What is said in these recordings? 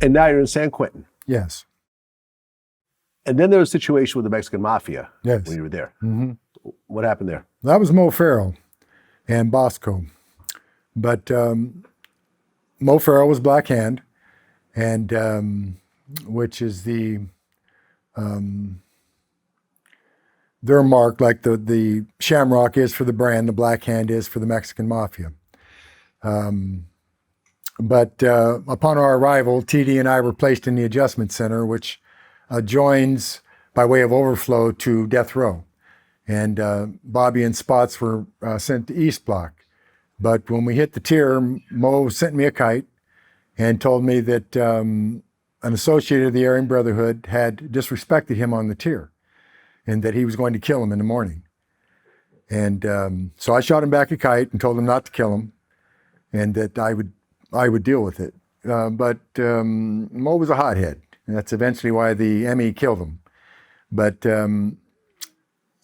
And now you're in San Quentin. Yes. And then there was a situation with the Mexican Mafia Yes. when you were there. Mm-hmm. What happened there? That was Mo Farrell and Bosco. But Mo Farrell was Black Hand, and which is their mark, like the Shamrock is for the brand, the Black Hand is for the Mexican Mafia. But upon our arrival, TD and I were placed in the adjustment center, which adjoins by way of overflow to death row. And Bobby and Spots were sent to East Block. But when we hit the tier, Mo sent me a kite and told me that an associate of the Aryan Brotherhood had disrespected him on the tier and that he was going to kill him in the morning. And so I shot him back a kite and told him not to kill him and that I would deal with it. But Mo was a hothead, and that's eventually why the ME killed him. But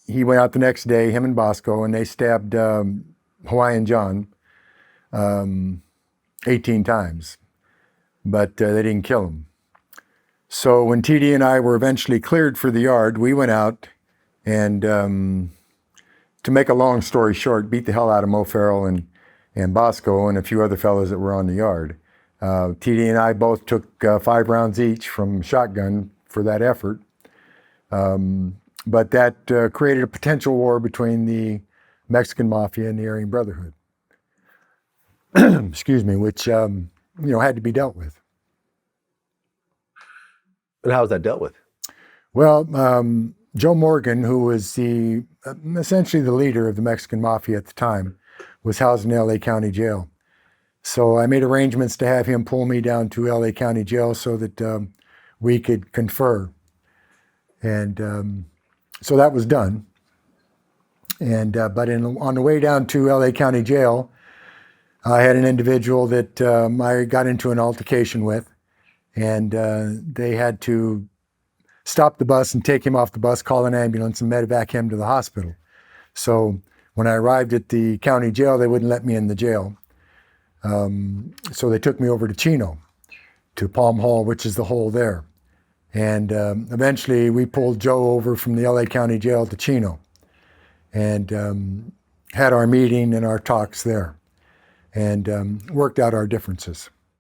he went out the next day, him and Bosco, and they stabbed Hawaiian John 18 times, but they didn't kill him. So when TD and I were eventually cleared for the yard, we went out and, to make a long story short, beat the hell out of Mo Farrell and Bosco and a few other fellows that were on the yard. TD and I both took 5 rounds each from shotgun for that effort. But that created a potential war between the Mexican Mafia and the Aryan Brotherhood. Excuse me, which had to be dealt with. And how was that dealt with? Well, Joe Morgan, who was essentially the leader of the Mexican Mafia at the time, was housed in LA County Jail. So I made arrangements to have him pull me down to LA County Jail so that we could confer. And so that was done. And but on the way down to LA County Jail, I had an individual that I got into an altercation with, and they had to stop the bus and take him off the bus, call an ambulance, and medevac him to the hospital. So when I arrived at the county jail, they wouldn't let me in the jail. So they took me over to Chino, to Palm Hall, which is the hole there. And eventually we pulled Joe over from the LA County Jail to Chino and had our meeting and our talks there and worked out our differences.